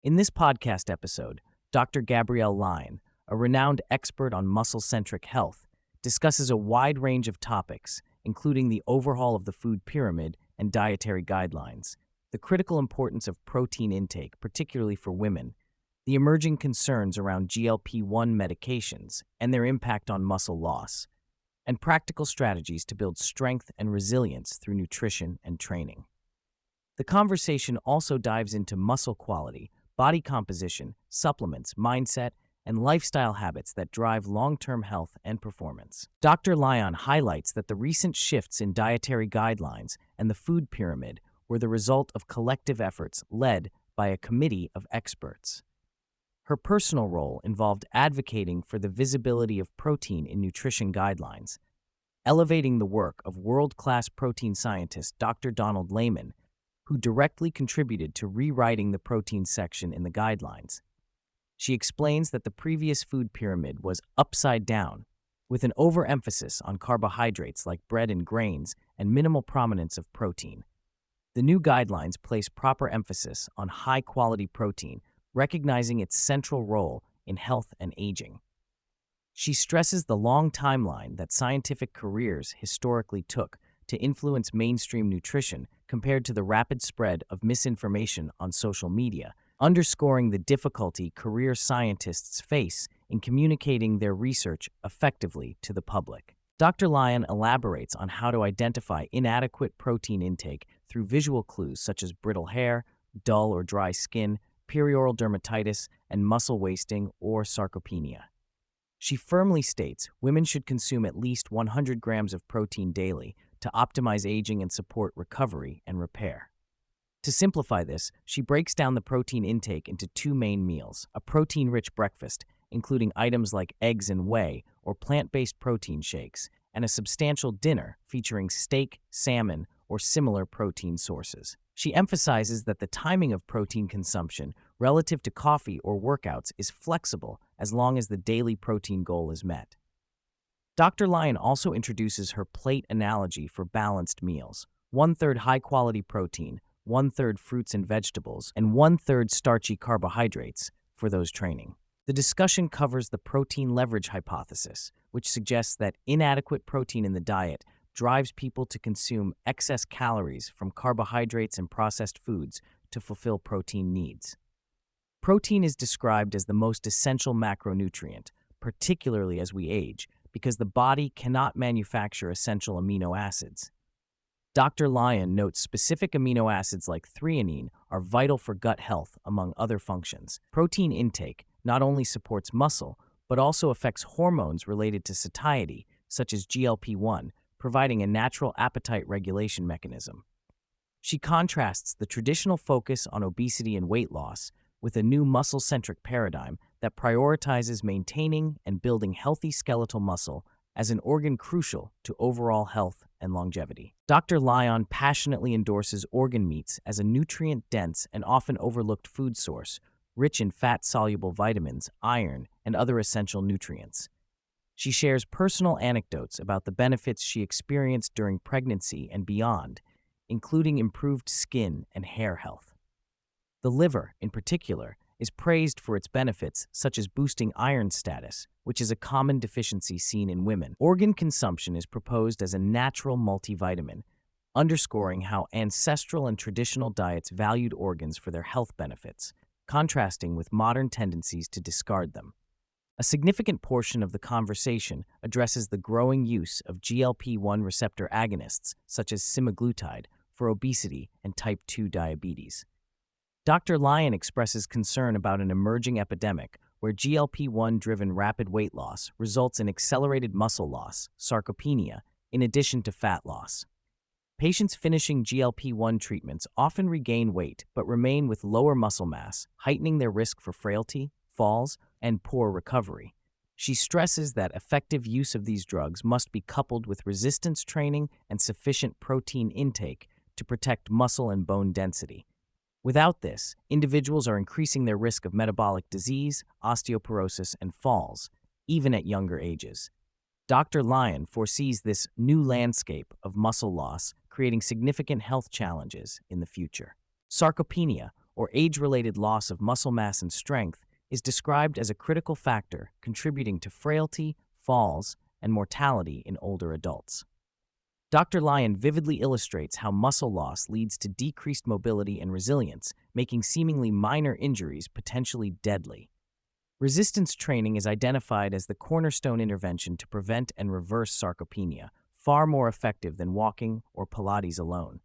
In this podcast episode, Dr. Gabrielle Lyon, a renowned expert on muscle-centric health, discusses a wide range of topics, including the overhaul of the food pyramid and dietary guidelines, the critical importance of protein intake, particularly for women, the emerging concerns around GLP-1 medications and their impact on muscle loss, and practical strategies to build strength and resilience through nutrition and training. The conversation also dives into muscle quality, body composition, supplements, mindset, and lifestyle habits that drive long-term health and performance. Dr. Lyon highlights that the recent shifts in dietary guidelines and the food pyramid were the result of collective efforts led by a committee of experts. Her personal role involved advocating for the visibility of protein in nutrition guidelines, elevating the work of world-class protein scientist Dr. Donald Layman, who directly contributed to rewriting the protein section in the guidelines. She explains that the previous food pyramid was upside down, with an overemphasis on carbohydrates like bread and grains and minimal prominence of protein. The new guidelines place proper emphasis on high-quality protein, recognizing its central role in health and aging. She stresses the long timeline that scientific careers historically took to influence mainstream nutrition compared to the rapid spread of misinformation on social media, underscoring the difficulty career scientists face in communicating their research effectively to the public. Dr. Lyon elaborates on how to identify inadequate protein intake through visual clues such as brittle hair, dull or dry skin, perioral dermatitis, and muscle wasting or sarcopenia. She firmly states women should consume at least 100 grams of protein daily to optimize aging and support recovery and repair. To simplify this, she breaks down the protein intake into two main meals: a protein-rich breakfast, including items like eggs and whey or plant-based protein shakes, and a substantial dinner featuring steak, salmon, or similar protein sources. She emphasizes that the timing of protein consumption relative to coffee or workouts is flexible as long as the daily protein goal is met. Dr. Lyon also introduces her plate analogy for balanced meals: 1/3 high-quality protein, 1/3 fruits and vegetables, and 1/3 starchy carbohydrates for those training. The discussion covers the protein leverage hypothesis, which suggests that inadequate protein in the diet drives people to consume excess calories from carbohydrates and processed foods to fulfill protein needs. Protein is described as the most essential macronutrient, particularly as we age, because the body cannot manufacture essential amino acids. Dr. Lyon notes specific amino acids like threonine are vital for gut health, among other functions. Protein intake not only supports muscle, but also affects hormones related to satiety, such as GLP-1, providing a natural appetite regulation mechanism. She contrasts the traditional focus on obesity and weight loss with a new muscle-centric paradigm that prioritizes maintaining and building healthy skeletal muscle as an organ crucial to overall health and longevity. Dr. Lyon passionately endorses organ meats as a nutrient-dense and often overlooked food source, rich in fat-soluble vitamins, iron, and other essential nutrients. She shares personal anecdotes about the benefits she experienced during pregnancy and beyond, including improved skin and hair health. The liver, in particular, is praised for its benefits, such as boosting iron status, which is a common deficiency seen in women. Organ consumption is proposed as a natural multivitamin, underscoring how ancestral and traditional diets valued organs for their health benefits, contrasting with modern tendencies to discard them. A significant portion of the conversation addresses the growing use of GLP-1 receptor agonists, such as semaglutide, for obesity and type 2 diabetes. Dr. Lyon expresses concern about an emerging epidemic where GLP-1-driven rapid weight loss results in accelerated muscle loss, sarcopenia, in addition to fat loss. Patients finishing GLP-1 treatments often regain weight but remain with lower muscle mass, heightening their risk for frailty, falls, and poor recovery. She stresses that effective use of these drugs must be coupled with resistance training and sufficient protein intake to protect muscle and bone density. Without this, individuals are increasing their risk of metabolic disease, osteoporosis, and falls, even at younger ages. Dr. Lyon foresees this new landscape of muscle loss creating significant health challenges in the future. Sarcopenia, or age-related loss of muscle mass and strength, is described as a critical factor contributing to frailty, falls, and mortality in older adults. Dr. Lyon vividly illustrates how muscle loss leads to decreased mobility and resilience, making seemingly minor injuries potentially deadly. Resistance training is identified as the cornerstone intervention to prevent and reverse sarcopenia, far more effective than walking or Pilates alone.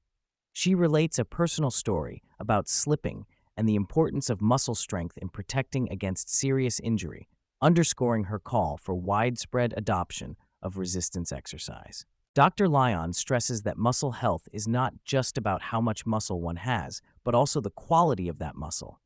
She relates a personal story about slipping and the importance of muscle strength in protecting against serious injury, underscoring her call for widespread adoption of resistance exercise. Dr. Lyon stresses that muscle health is not just about how much muscle one has, but also the quality of that muscle.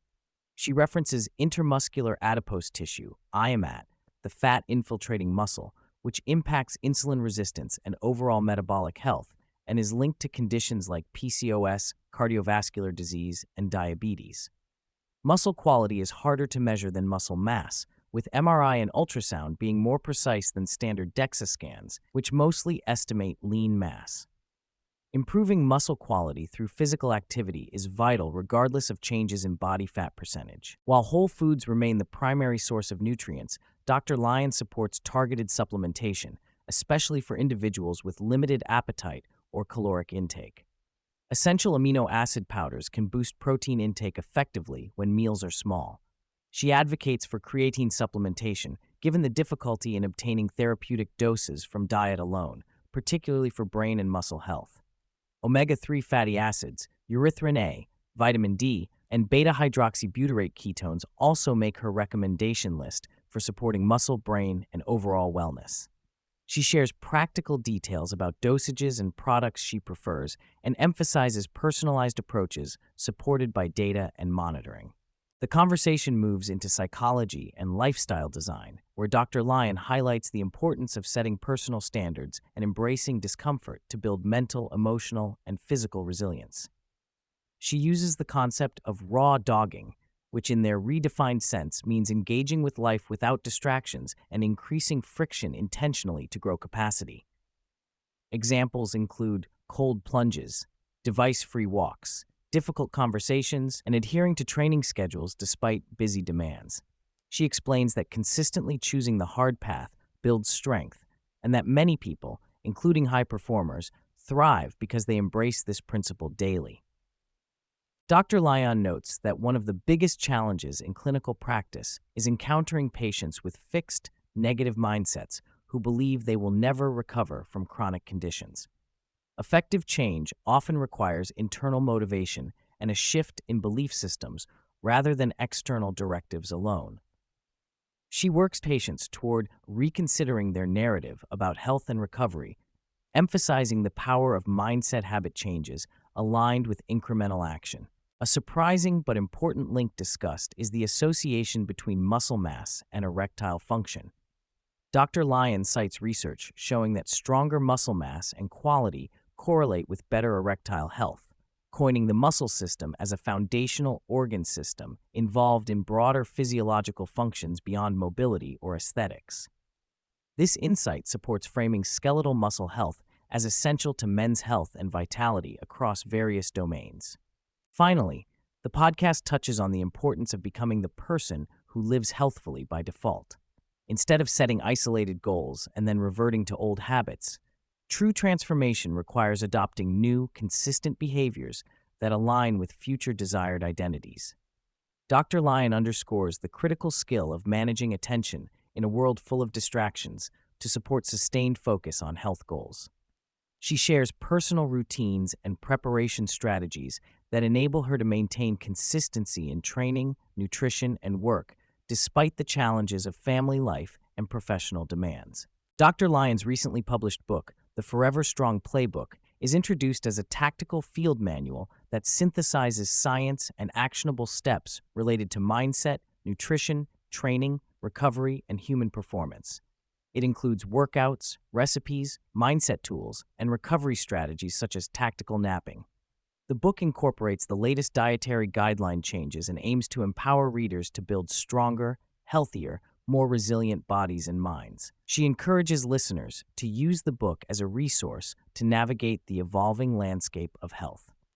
She references intermuscular adipose tissue, IMAT, the fat-infiltrating muscle, which impacts insulin resistance and overall metabolic health, and is linked to conditions like PCOS, cardiovascular disease, and diabetes. Muscle quality is harder to measure than muscle mass, with MRI and ultrasound being more precise than standard DEXA scans, which mostly estimate lean mass. Improving muscle quality through physical activity is vital regardless of changes in body fat percentage. While whole foods remain the primary source of nutrients, Dr. Lyon supports targeted supplementation, especially for individuals with limited appetite or caloric intake. Essential amino acid powders can boost protein intake effectively when meals are small. She advocates for creatine supplementation, given the difficulty in obtaining therapeutic doses from diet alone, particularly for brain and muscle health. Omega-3 fatty acids, erythrin A, vitamin D, and beta-hydroxybutyrate ketones also make her recommendation list for supporting muscle, brain, and overall wellness. She shares practical details about dosages and products she prefers and emphasizes personalized approaches supported by data and monitoring. The conversation moves into psychology and lifestyle design, where Dr. Lyon highlights the importance of setting personal standards and embracing discomfort to build mental, emotional, and physical resilience. She uses the concept of raw dogging, which in their redefined sense means engaging with life without distractions and increasing friction intentionally to grow capacity. Examples include cold plunges, device-free walks, difficult conversations, and adhering to training schedules despite busy demands. She explains that consistently choosing the hard path builds strength, and that many people, including high performers, thrive because they embrace this principle daily. Dr. Lyon notes that one of the biggest challenges in clinical practice is encountering patients with fixed, negative mindsets who believe they will never recover from chronic conditions. Effective change often requires internal motivation and a shift in belief systems rather than external directives alone. She works patients toward reconsidering their narrative about health and recovery, emphasizing the power of mindset habit changes aligned with incremental action. A surprising but important link discussed is the association between muscle mass and erectile function. Dr. Lyon cites research showing that stronger muscle mass and quality correlate with better erectile health, coining the muscle system as a foundational organ system involved in broader physiological functions beyond mobility or aesthetics. This insight supports framing skeletal muscle health as essential to men's health and vitality across various domains. Finally, the podcast touches on the importance of becoming the person who lives healthfully by default. Instead of setting isolated goals and then reverting to old habits, true transformation requires adopting new, consistent behaviors that align with future desired identities. Dr. Lyon underscores the critical skill of managing attention in a world full of distractions to support sustained focus on health goals. She shares personal routines and preparation strategies that enable her to maintain consistency in training, nutrition, and work, despite the challenges of family life and professional demands. Dr. Lyon's recently published book, The Forever Strong Playbook, is introduced as a tactical field manual that synthesizes science and actionable steps related to mindset, nutrition, training, recovery, and human performance. It includes workouts, recipes, mindset tools, and recovery strategies such as tactical napping. The book incorporates the latest dietary guideline changes and aims to empower readers to build stronger, healthier, more resilient bodies and minds. She encourages listeners to use the book as a resource to navigate the evolving landscape of health.